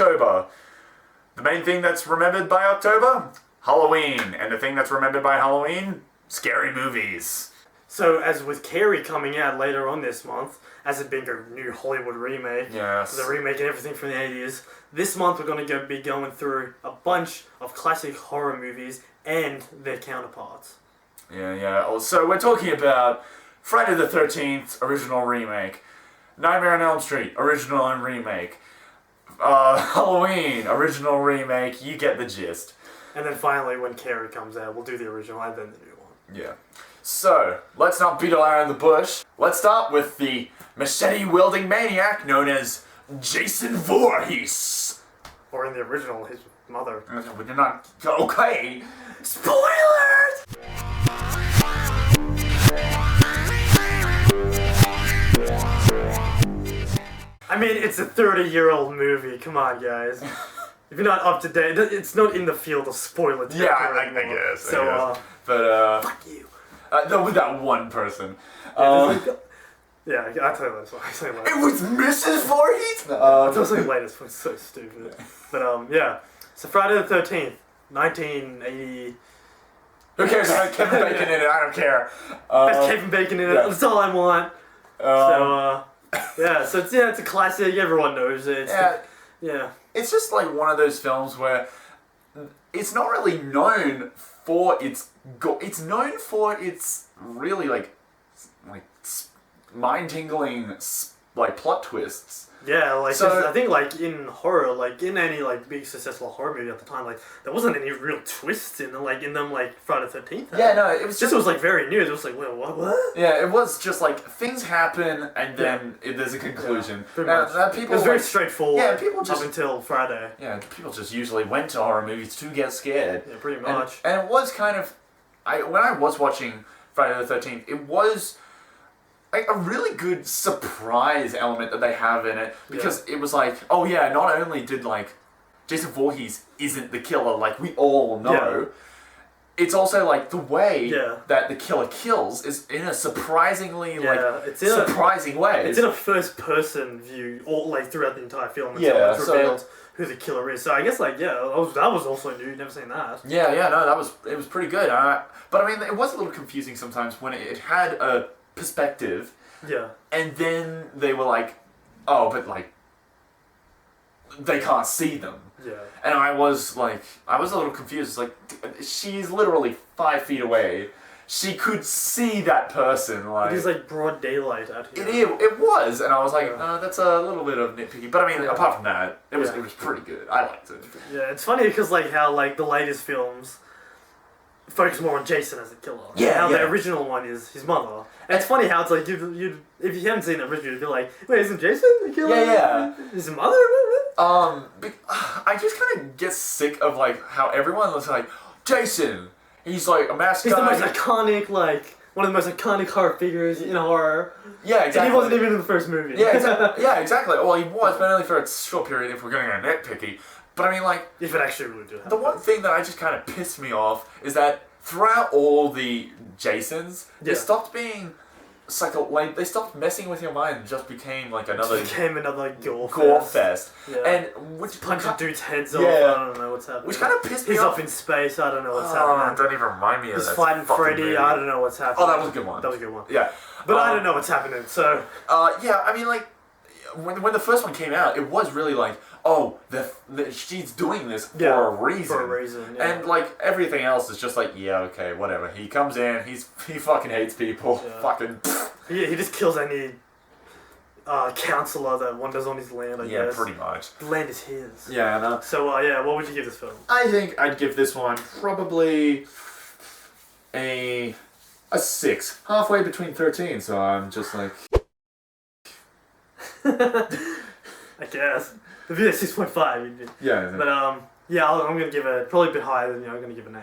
October. The main thing that's remembered by October? Halloween. And the thing that's remembered by Halloween? Scary movies. So, as with Carrie coming out later on this month, as it being a new Hollywood remake, yes, they're remaking everything from the 80s, this month we're going to be going through a bunch of classic horror movies and their counterparts. Yeah. So we're talking about Friday the 13th, original remake. Nightmare on Elm Street, original and remake. Halloween, original remake. You get the gist. And then finally, when Carrie comes out, we'll do the original and then the new one. Yeah. So, let's not beat around the bush. Let's start with the machete-wielding maniac known as Jason Voorhees. Or in the original, his mother. We did not... Okay! Spoilers! I mean, it's a 30-year-old movie. Come on, guys. If you're not up to date, it's not in the field of spoiler territory. Yeah, I guess. So, but, fuck you. No, with that one person. Yeah, I'll tell you later. I'll tell you later. It was Mrs. Voorhees? I'll tell you later. It's so stupid. But, yeah. So, Friday the 13th, 1980... Who cares? I had Kevin Bacon in it. I don't care. Has Kevin Bacon in it. Yeah. That's all I want. Yeah, so it's a classic. Everyone knows it. Yeah. It's just like one of those films where it's not really known for its it's known for its really like mind-tingling like plot twists. Yeah, like so, I think like in horror, like in any like big successful horror movie at the time, like there wasn't any real twists in them like Friday the 13th. Yeah, no, it was just... This was like very new. It was like, wait, what? Yeah, it was just like things happen and then there's a conclusion. Yeah, people it was very straightforward. Yeah, people just... Up until Friday. Yeah, people just usually went to horror movies to get scared. Yeah, pretty much. And it was kind of... when I was watching Friday the 13th, it was... like a really good surprise element that they have in it, because it was like, oh yeah, not only did like Jason Voorhees isn't the killer like we all know, it's also like the way that the killer kills is in a surprisingly surprising way. It's in a first person view all like throughout the entire film until it's revealed who the killer is. So I guess like that was also new. Never seen that. No, it was pretty good. But I mean, it was a little confusing sometimes when it had a perspective, and then they were like, oh, but like they can't see them, and I was a little confused. It's like, she's literally 5 feet away, she could see that person. Like, it is like broad daylight out here. It was, and I was like, that's a little bit of nitpicky, but I mean, apart from that, it was pretty good. I liked it. Yeah, it's funny because like how like the latest films focus more on Jason as the killer. The original one is his mother. And it's funny how it's like, if you haven't seen the original, you'd be like, wait, isn't Jason the killer? Yeah. His mother? I just kind of get sick of like how everyone looks like, Jason, he's like a masked guy. He's the most iconic, like, one of the most iconic horror figures in horror. Yeah, exactly. And he wasn't even in the first movie. Yeah, exactly. Well, he was, but only for a short period if we're going to get nitpicky. But I mean, like... if it actually really did happen. The one thing that I just kind of pissed me off is that throughout all the Jasons, they stopped being... they stopped messing with your mind and just became like another... It became another gore fest. Yeah. And which... punching dudes' heads off, I don't know what's happening. Which kind of pissed me off. He's up in space, I don't know what's happening. Don't even remind me of that. He's fighting Freddy, movie. I don't know what's happening. Oh, that was a good one. That was a good one. Yeah. But I don't know what's happening, so... I mean, like, when the first one came out, it was really like, oh, she's doing this for a reason. For a reason, yeah. And, like, everything else is just like, yeah, okay, whatever. He comes in, he fucking hates people. Yeah. Fucking... He just kills any counselor that wanders on his land, I guess. Yeah, pretty much. The land is his. Yeah, I know. So, what would you give this film? I think I'd give this one probably a 6. Halfway between 13, so I'm just like... I guess. It'd be a 6.5. Yeah. But, I'm going to give it probably a bit higher than you. I'm going to give it an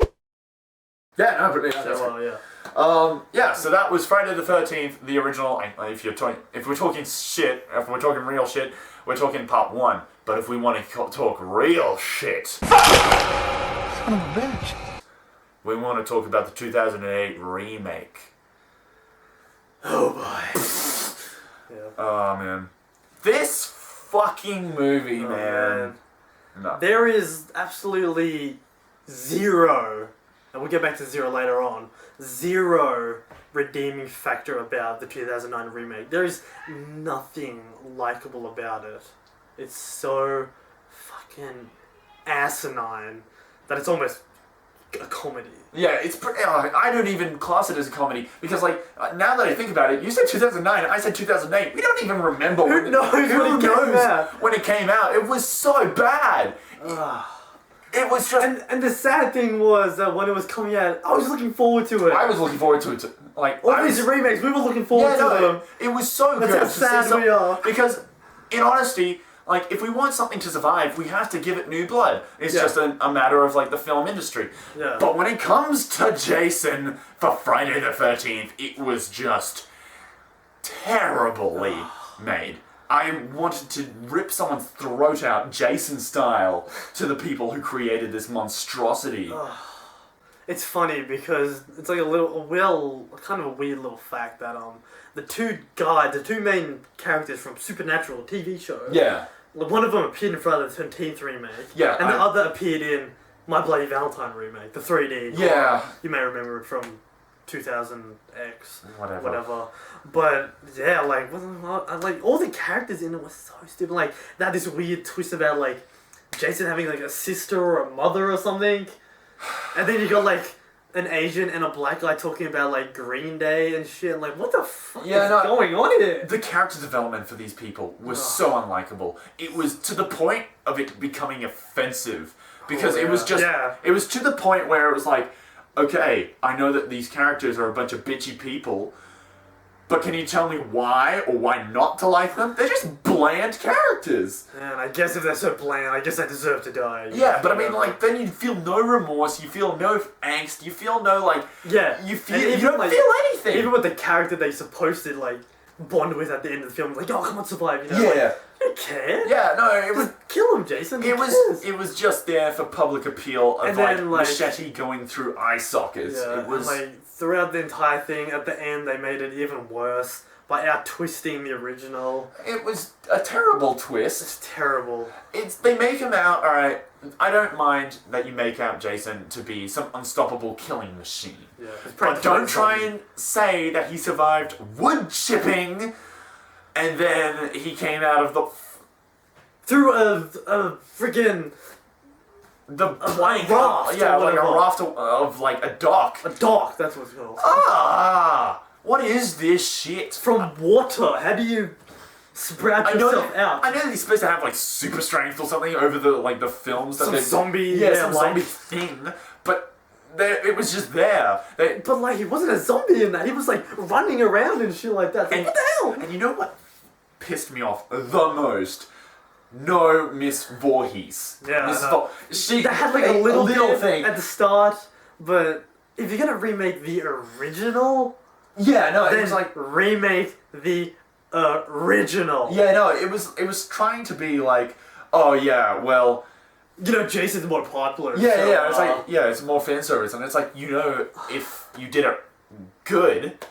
8. Yeah, no, but so that was Friday the 13th, the original. If we're talking shit, if we're talking real shit, we're talking part 1. But if we want to talk real shit, son of a bitch, we want to talk about the 2008 remake. Oh boy. Oh man, this fucking movie, man. No. There is absolutely zero, and we'll get back to zero later on, zero redeeming factor about the 2009 remake. There is nothing likable about it. It's so fucking asinine that it's almost a comedy. Yeah, it's pretty. I don't even class it as a comedy because, like, now that I think about it, you said 2009, I said 2008. We don't even remember Who knows when it came out. It was so bad. It was just. And the sad thing was that when it was coming out, I was looking forward to it. I was looking forward to it. Like all these remakes, we were looking forward to them. It was so good. That's how sad we are. Because, in honesty, like, if we want something to survive, we have to give it new blood. It's just a matter of, like, the film industry. Yeah. But when it comes to Jason for Friday the 13th, it was just terribly made. I wanted to rip someone's throat out, Jason style, to the people who created this monstrosity. It's funny because it's like kind of a weird little fact that the two main characters from Supernatural TV show. Yeah. One of them appeared in Friday the 13th remake. Yeah. And the other appeared in My Bloody Valentine remake, the 3D. Yeah. You may remember it from 2000X. Whatever. But yeah, like all the characters in it were so stupid. Like that this weird twist about like Jason having like a sister or a mother or something. And then you got like an Asian and a black guy talking about like Green Day and shit. Like, what the fuck is going on here? The character development for these people was so unlikable. It was to the point of it becoming offensive because it was just it was to the point where it was like, okay, I know that these characters are a bunch of bitchy people, but can you tell me why or why not to like them? They're just bland characters. And I guess if they're so bland, I guess they deserve to die. Yeah, but I mean, like, then you feel no remorse, you feel no angst, you feel no, like... Yeah. You don't feel anything. Even with the character they supposed to, like, bond with at the end of the film, like, oh, come on, survive, you know? Yeah. Like, I don't care. Yeah, no, it was... Just kill him, Jason. It was just there for public appeal of, and then, like machete going through eye sockets. Yeah, it was... and, like, throughout the entire thing, at the end, they made it even worse by out-twisting the original. It was a terrible twist. It's terrible. They make him out, alright, I don't mind that you make out Jason to be some unstoppable killing machine. Yeah, but don't try and say that he survived wood chipping and then he came out of the... through a friggin... The plank. Raft. Yeah, like a raft of like a dock. A dock, that's what it's called. What is this shit? From water, how do you sprout yourself out? I know that he's supposed to have like super strength or something over the films. Some zombie. Some zombie thing. But it was just there. But like, he wasn't a zombie in that. He was like running around and shit like that. Like, what the hell? And you know what pissed me off the most? No, Miss Voorhees. Yeah, they had like a little thing at the start, but if you're gonna remake the original, then it was like remake the original. Yeah, no, it was trying to be like, oh yeah, well, you know, Jason's more popular. Yeah, it's like it's more fan service, and it's like, you know, if you did it good,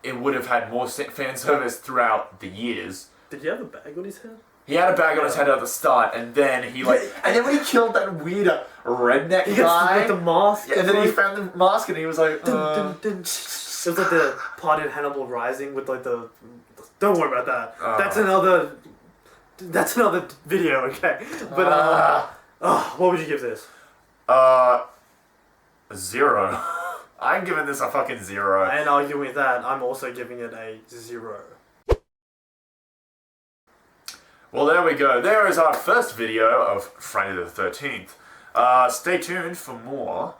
it would have had more fan service throughout the years. Did he have a bag on his head? He had a bag on his head at the start, and then and then when he killed that weird redneck guy with the mask, and then he found the mask, and he was like, dun, dun. It was like the part in Hannibal Rising with like the. Don't worry about that. That's another video, okay? But what would you give this? 0. I'm giving this a fucking 0. And arguing with that, I'm also giving it a 0. Well, there we go. There is our first video of Friday the 13th. Stay tuned for more.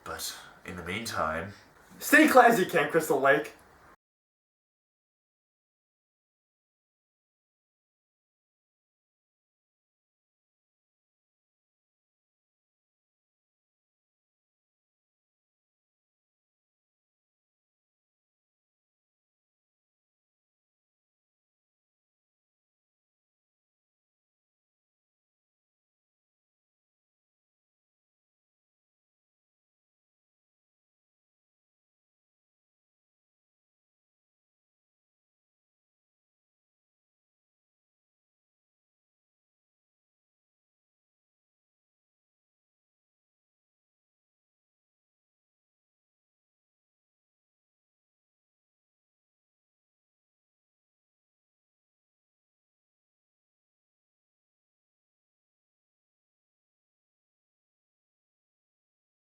But in the meantime... Stay classy, Camp Crystal Lake.